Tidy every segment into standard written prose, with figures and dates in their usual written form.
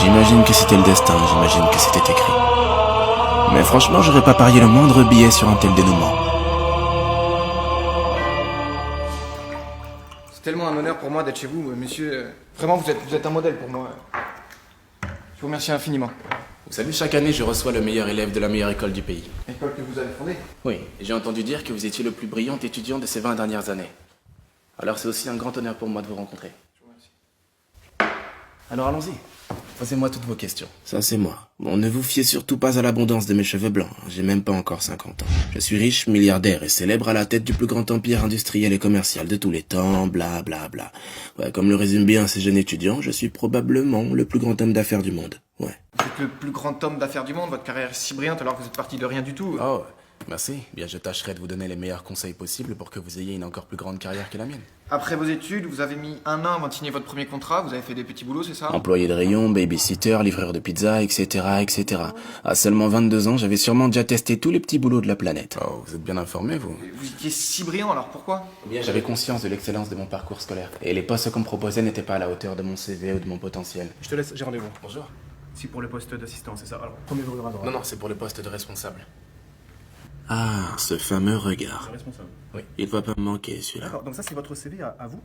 J'imagine que c'était le destin, j'imagine que c'était écrit. Mais franchement, j'aurais pas parié le moindre billet sur un tel dénouement. C'est tellement un honneur pour moi d'être chez vous, monsieur. Vraiment, vous êtes un modèle pour moi. Je vous remercie infiniment. Vous savez, chaque année, je reçois le meilleur élève de la meilleure école du pays. L'école que vous avez fondée? Oui, et j'ai entendu dire que vous étiez le plus brillant étudiant de ces 20 dernières années. Alors c'est aussi un grand honneur pour moi de vous rencontrer. Je vous remercie. Alors allons-y. Posez-moi toutes vos questions. Ça c'est moi. Bon, ne vous fiez surtout pas à l'abondance de mes cheveux blancs. J'ai même pas encore 50 ans. Je suis riche, milliardaire et célèbre à la tête du plus grand empire industriel et commercial de tous les temps, bla bla bla. Ouais, comme le résume bien ces jeunes étudiants, je suis probablement le plus grand homme d'affaires du monde. Ouais. Vous êtes le plus grand homme d'affaires du monde, votre carrière est si brillante alors que vous êtes parti de rien du tout. Oh, merci. Bien, je tâcherai de vous donner les meilleurs conseils possibles pour que vous ayez une encore plus grande carrière que la mienne. Après vos études, vous avez mis 1 an avant de signer votre premier contrat, vous avez fait des petits boulots, c'est ça? Employé de rayon, babysitter, livreur de pizza, etc., etc. À seulement 22 ans, j'avais sûrement déjà testé tous les petits boulots de la planète. Oh, vous êtes bien informé, vous? Vous étiez si brillant, alors pourquoi? Bien, j'avais conscience de l'excellence de mon parcours scolaire. Et les postes qu'on me proposait n'étaient pas à la hauteur de mon CV ou de mon potentiel. Je te laisse, j'ai rendez-vous. Bonjour. Si pour le poste d'assistant, c'est ça. Alors, premier jour de droite. Non, c'est pour le poste de responsable. Ah, ce fameux regard. Responsable. Oui. Il va pas me manquer, celui-là. D'accord, donc ça c'est votre CV à vous?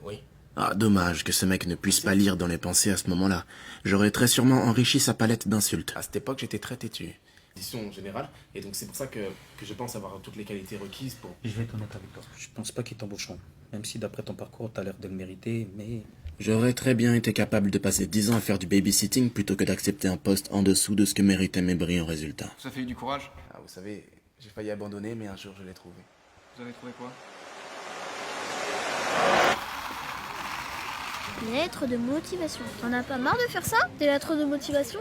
Oui. Ah, dommage que ce mec ne puisse pas lire dans les pensées à ce moment-là. J'aurais très sûrement enrichi sa palette d'insultes. À cette époque, j'étais très têtu. Édition générale, et donc c'est pour ça que je pense avoir toutes les qualités requises pour... Je vais être honnête avec toi. Je pense pas qu'ils t'embaucheront. Même si d'après ton parcours, t'as l'air de le mériter, mais... J'aurais très bien été capable de passer 10 ans à faire du babysitting plutôt que d'accepter un poste en dessous de ce que méritaient mes brillants résultats. Ça fait eu du courage. Ah, vous savez, j'ai failli abandonner, mais un jour je l'ai trouvé. Vous avez trouvé quoi? Lettre de motivation. T'en as pas marre de faire ça? Des lettres de motivation?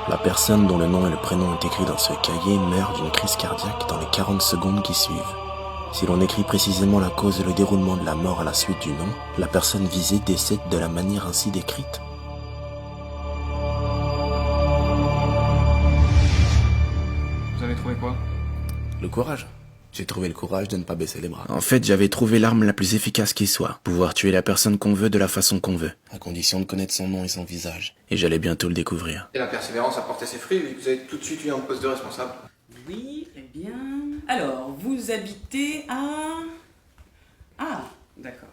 La personne dont le nom et le prénom est écrit dans ce cahier meurt d'une crise cardiaque dans les 40 secondes qui suivent. Si l'on écrit précisément la cause et le déroulement de la mort à la suite du nom, la personne visée décède de la manière ainsi décrite. Vous avez trouvé quoi? Le courage. J'ai trouvé le courage de ne pas baisser les bras. En fait, j'avais trouvé l'arme la plus efficace qui soit. Pouvoir tuer la personne qu'on veut de la façon qu'on veut. À condition de connaître son nom et son visage. Et j'allais bientôt le découvrir. Et la persévérance a porté ses fruits, vous avez tout de suite eu un poste de responsable. Oui, très bien. Alors, vous habitez à... Ah, d'accord.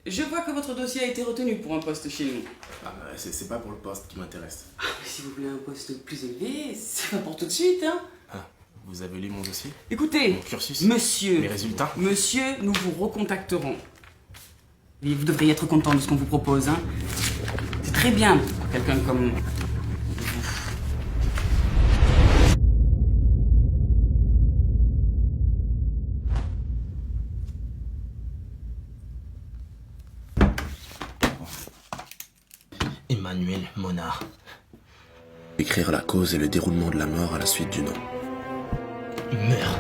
Je vois que votre dossier a été retenu pour un poste chez nous. Ah, c'est pas pour le poste qui m'intéresse. Ah, mais si vous voulez un poste plus élevé, c'est pas pour tout de suite, hein. Ah, vous avez lu mon dossier? Écoutez, Mon cursus? monsieur... Mes résultats? Monsieur, nous vous recontacterons. Et vous devriez être content de ce qu'on vous propose, hein. C'est très bien pour quelqu'un comme... Emmanuel Monard. Écrire la cause et le déroulement de la mort à la suite du nom. Meurt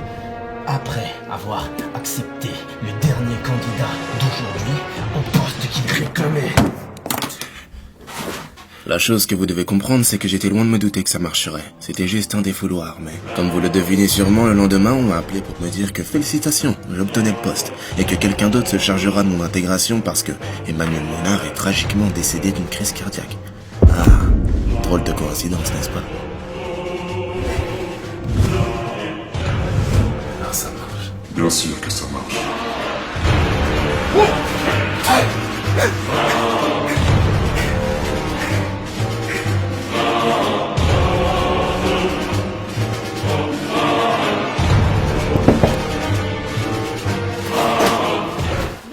après avoir accepté le dernier candidat d'aujourd'hui au poste qu'il réclamait. La chose que vous devez comprendre, c'est que j'étais loin de me douter que ça marcherait. C'était juste un défouloir, mais comme vous le devinez sûrement, le lendemain, on m'a appelé pour me dire que félicitations, j'obtenais le poste, et que quelqu'un d'autre se chargera de mon intégration parce que Emmanuel Monard est tragiquement décédé d'une crise cardiaque. Ah, drôle de coïncidence, n'est-ce pas? Ah, ça marche. Bien sûr que ça marche.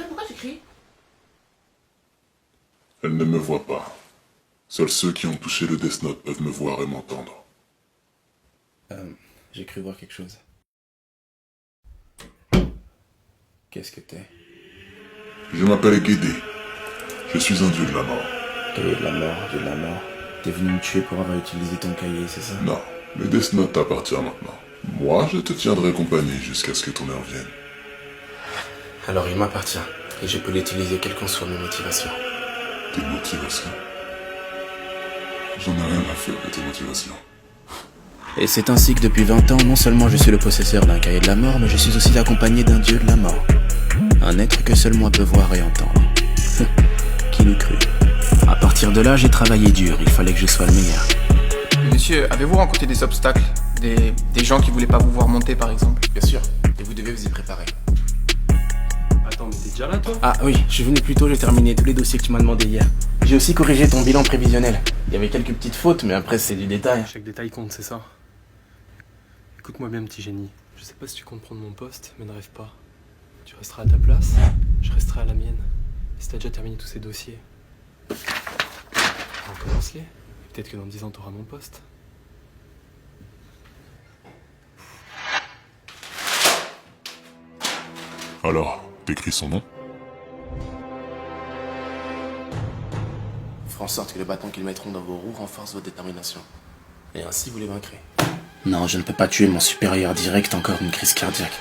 Pourquoi tu cries? Elle ne me voit pas. Seuls ceux qui ont touché le Death Note peuvent me voir et m'entendre. J'ai cru voir quelque chose. Qu'est-ce que t'es? Je m'appelle Guédé. Je suis un dieu de la mort. Dieu de la mort, Dieu de la mort. T'es venu me tuer pour avoir utilisé ton cahier, c'est ça? Non, le Death Note t'appartient maintenant. Moi, je te tiendrai compagnie jusqu'à ce que ton heure vienne. Alors il m'appartient, et je peux l'utiliser quelles qu'en soient mes motivations. Tes motivations? J'en ai rien à faire de tes motivations. Et c'est ainsi que depuis 20 ans, non seulement je suis le possesseur d'un cahier de la mort, mais je suis aussi accompagné d'un dieu de la mort. Un être que seul moi peux voir et entendre. Qui l'eût cru? À partir de là, j'ai travaillé dur, il fallait que je sois le meilleur. Monsieur, avez-vous rencontré des obstacles? Des gens qui voulaient pas vous voir monter, par exemple? Bien sûr, et vous devez vous y préparer. Attends, mais t'es déjà là, toi? Ah oui, je suis venu plus tôt, j'ai terminé tous les dossiers que tu m'as demandé hier. J'ai aussi corrigé ton bilan prévisionnel. Il y avait quelques petites fautes, mais après c'est du détail. Chaque détail compte, c'est ça. Écoute-moi bien, petit génie. Je sais pas si tu comptes prendre mon poste, mais ne rêve pas. Tu resteras à ta place, je resterai à la mienne. Et si t'as déjà terminé tous ces dossiers, recommence-les. Peut-être que dans 10 ans, t'auras mon poste. Alors, t'écris son nom? Faire en sorte que le bâton qu'ils mettront dans vos roues renforce votre détermination. Et ainsi vous les vaincrez. Non, je ne peux pas tuer mon supérieur direct encore d'une crise cardiaque.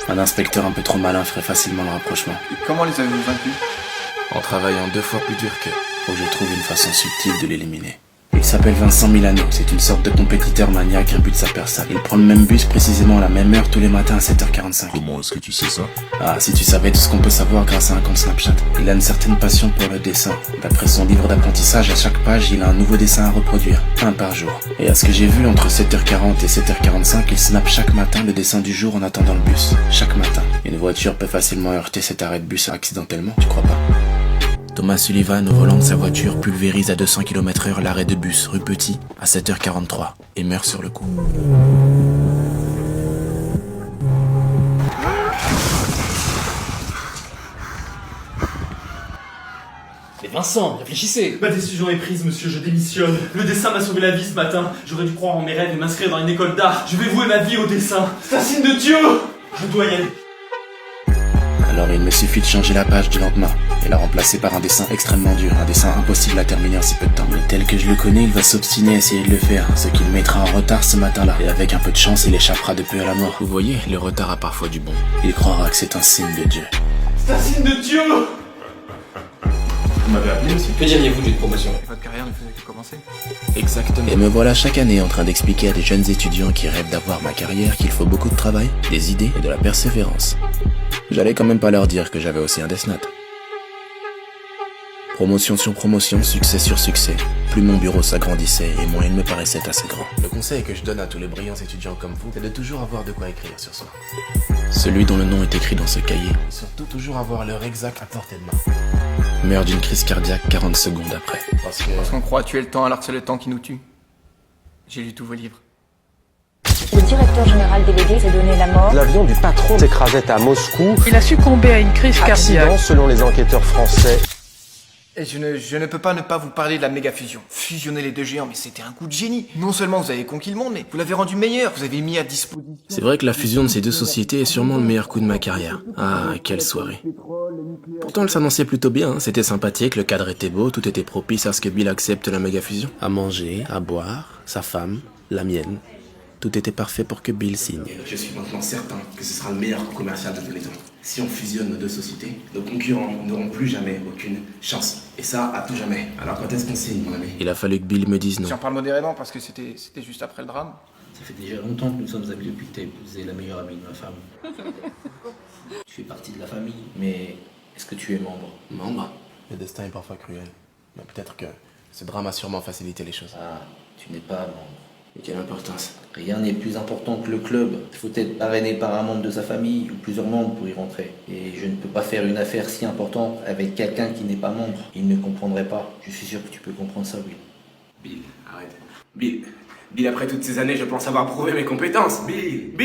Un inspecteur un peu trop malin ferait facilement le rapprochement. Et comment les avez-vous vaincus? En travaillant 2 fois plus dur qu'eux, faut que je trouve une façon subtile de l'éliminer. Il s'appelle Vincent Milano, c'est une sorte de compétiteur maniaque imbu de sa personne. Il prend le même bus précisément à la même heure tous les matins à 7h45. Comment est-ce que tu sais ça? Ah, si tu savais tout ce qu'on peut savoir grâce à un compte Snapchat. Il a une certaine passion pour le dessin. D'après son livre d'apprentissage, à chaque page, il a un nouveau dessin à reproduire, un par jour. Et à ce que j'ai vu, entre 7h40 et 7h45, il snappe chaque matin le dessin du jour en attendant le bus. Chaque matin. Une voiture peut facilement heurter cet arrêt de bus accidentellement, tu crois pas? Thomas Sullivan, au volant de sa voiture, pulvérise à 200 km/h l'arrêt de bus rue Petit à 7h43 et meurt sur le coup. Mais Vincent, réfléchissez! Ma décision est prise, monsieur, je démissionne. Le dessin m'a sauvé la vie ce matin. J'aurais dû croire en mes rêves et m'inscrire dans une école d'art. Je vais vouer ma vie au dessin. C'est un signe de Dieu! Je dois y aller. Alors il me suffit de changer la page du lendemain et la remplacer par un dessin extrêmement dur, un dessin impossible à terminer en si peu de temps. Mais tel que je le connais, il va s'obstiner à essayer de le faire, ce qui le mettra en retard ce matin-là. Et avec un peu de chance, il échappera de peu à la mort. Vous voyez, le retard a parfois du bon. Il croira que c'est un signe de Dieu. C'est un signe de Dieu! Vous m'avez appelé aussi? Que diriez-vous d'une promotion? Votre carrière ne faisait que commencer. Exactement. Et me voilà chaque année en train d'expliquer à des jeunes étudiants qui rêvent d'avoir ma carrière qu'il faut beaucoup de travail, des idées et de la persévérance. J'allais quand même pas leur dire que j'avais aussi un Death Note. Promotion sur promotion, succès sur succès. Plus mon bureau s'agrandissait et moins il me paraissait assez grand. Le conseil que je donne à tous les brillants étudiants comme vous, c'est de toujours avoir de quoi écrire sur soi. Celui dont le nom est écrit dans ce cahier. Et surtout toujours avoir l'heure exacte à portée de main. Meurt d'une crise cardiaque 40 secondes après. Parce qu'on croit tuer le temps alors que c'est le temps qui nous tue. J'ai lu tous vos livres. Le directeur général délégué s'est donné la mort. L'avion du patron s'écrasait à Moscou. Il a succombé à une crise cardiaque. Accident selon les enquêteurs français. Et je ne peux pas ne pas vous parler de la méga fusion. Fusionner les deux géants, mais c'était un coup de génie. Non seulement vous avez conquis le monde, mais vous l'avez rendu meilleur. Vous avez mis à disposition... C'est vrai que la fusion de ces deux sociétés est sûrement le meilleur coup de ma carrière. Ah, quelle soirée. Pourtant, elle s'annonçait plutôt bien, hein. C'était sympathique, le cadre était beau, tout était propice à ce que Bill accepte la méga fusion. À manger, à boire, sa femme, la mienne. Tout était parfait pour que Bill signe. Je suis maintenant certain que ce sera le meilleur coup commercial de tous les temps. Si on fusionne nos deux sociétés, nos concurrents n'auront plus jamais aucune chance. Et ça, à tout jamais. Alors quand est-ce qu'on signe, mon ami? Il a fallu que Bill me dise non. J'en parle modérément parce que c'était juste après le drame. Ça fait déjà longtemps que nous sommes amis depuis que t'as épousé la meilleure amie de ma femme. Tu fais partie de la famille, mais est-ce que tu es membre? Membre? Le destin est parfois cruel. Mais peut-être que ce drame a sûrement facilité les choses. Ah, tu n'es pas membre. Et quelle importance? Rien n'est plus important que le club. Il faut être parrainé par un membre de sa famille ou plusieurs membres pour y rentrer. Et je ne peux pas faire une affaire si importante avec quelqu'un qui n'est pas membre. Il ne comprendrait pas. Je suis sûr que tu peux comprendre ça, Will. Bill, arrête. Bill, après toutes ces années, je pense avoir prouvé mes compétences. Bill!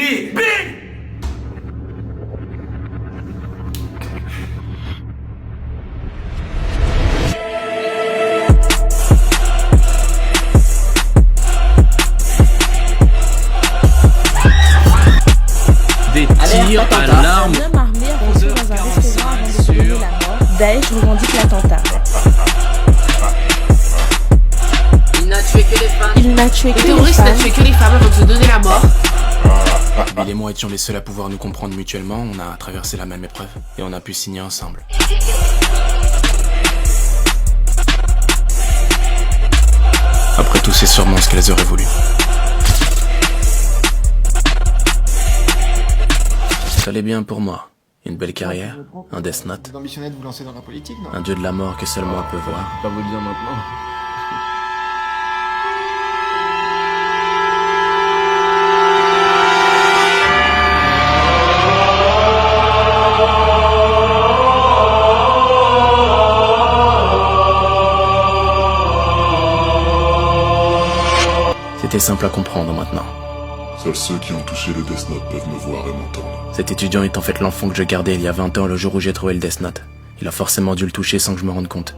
Tirs à l'arme. Un homme armé a reçu dans un restaurant avant de se donner la mort. Daesh revendique l'attentat. Il n'a tué que les terroriste n'a tué que les femmes avant de se donner la mort. Bill et moi étions les seuls à pouvoir nous comprendre mutuellement, on a traversé la même épreuve et on a pu signer ensemble. Après tout, c'est sûrement ce qu'elles auraient voulu. Ça allait bien pour moi. Une belle carrière, un Death Note. Vous ambitionnez de vous lancer dans la politique, non? Un dieu de la mort que seul moi peux voir. Pas vous le dire maintenant. C'était simple à comprendre maintenant. Seuls ceux qui ont touché le Death Note peuvent me voir et m'entendre. Cet étudiant est en fait l'enfant que je gardais il y a 20 ans le jour où j'ai trouvé le Death Note. Il a forcément dû le toucher sans que je me rende compte.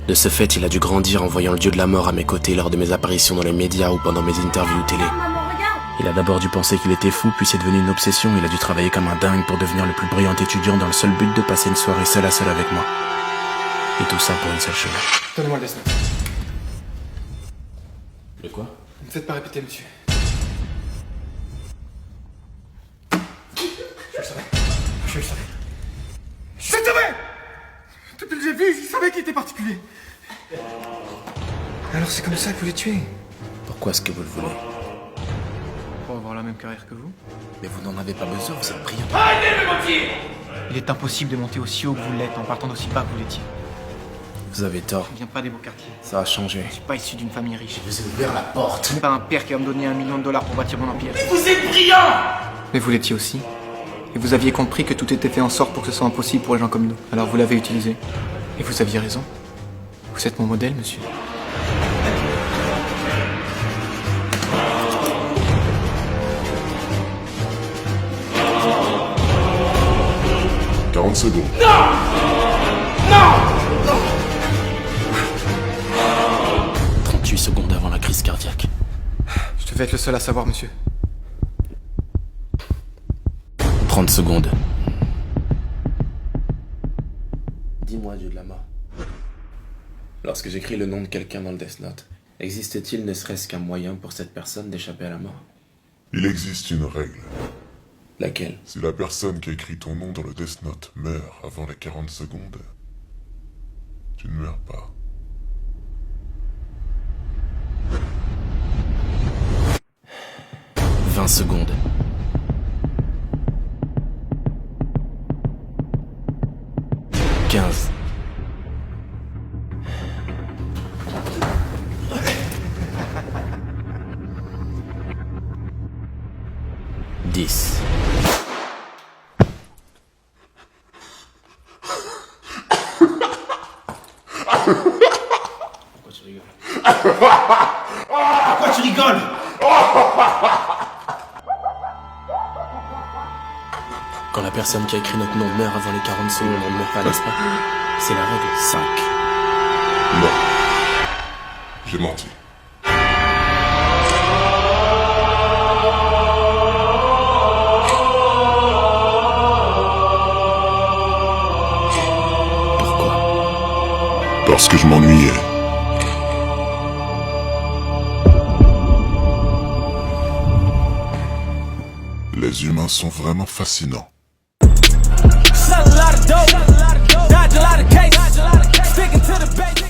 De ce fait, il a dû grandir en voyant le dieu de la mort à mes côtés lors de mes apparitions dans les médias ou pendant mes interviews télé. Il a d'abord dû penser qu'il était fou, puis c'est devenu une obsession. Il a dû travailler comme un dingue pour devenir le plus brillant étudiant dans le seul but de passer une soirée seul à seul avec moi. Et tout ça pour une seule chose. Donnez-moi le Death Note. De quoi? Ne me faites pas répéter, monsieur. Je le savais. Je le savais. Je le savais! Depuis que j'ai vu, je savais qu'il était particulier. Alors c'est comme ça que vous les tuez? Pourquoi est-ce que vous le voulez? Pour avoir la même carrière que vous? Mais vous n'en avez pas besoin, vous êtes brillant. Arrêtez de me mentir! Il est impossible de monter aussi haut que vous l'êtes en partant d'aussi bas que vous l'étiez. Vous avez tort. Je ne viens pas des beaux quartiers. Ça a changé. Je suis pas issu d'une famille riche. Je vous ai ouvert la porte. Je n'ai pas un père qui va me donner $1 million pour bâtir mon empire. Mais vous êtes brillant! Mais vous l'étiez aussi. Et vous aviez compris que tout était fait en sorte pour que ce soit impossible pour les gens comme nous. Alors vous l'avez utilisé. Et vous aviez raison. Vous êtes mon modèle, monsieur. « 40 secondes. Non! Non! 38 secondes avant la crise cardiaque. Je devais être le seul à savoir, monsieur. 30 secondes. Dis-moi, dieu de la mort. Lorsque j'écris le nom de quelqu'un dans le Death Note, existe-t-il ne serait-ce qu'un moyen pour cette personne d'échapper à la mort? Il existe une règle. Laquelle? Si la personne qui a écrit ton nom dans le Death Note meurt avant les 40 secondes, tu ne meurs pas. « 20 secondes. 15. 10. Pourquoi tu rigoles? Pourquoi tu rigoles? Quand la personne qui a écrit notre nom meurt avant les 40 secondes, on ne meurt pas, n'est-ce pas? C'est la règle 5. Non. J'ai menti. Parce que je m'ennuyais. Les humains sont vraiment fascinants. Sell a lot of dope, dodge a lot of cases, sticking to the base.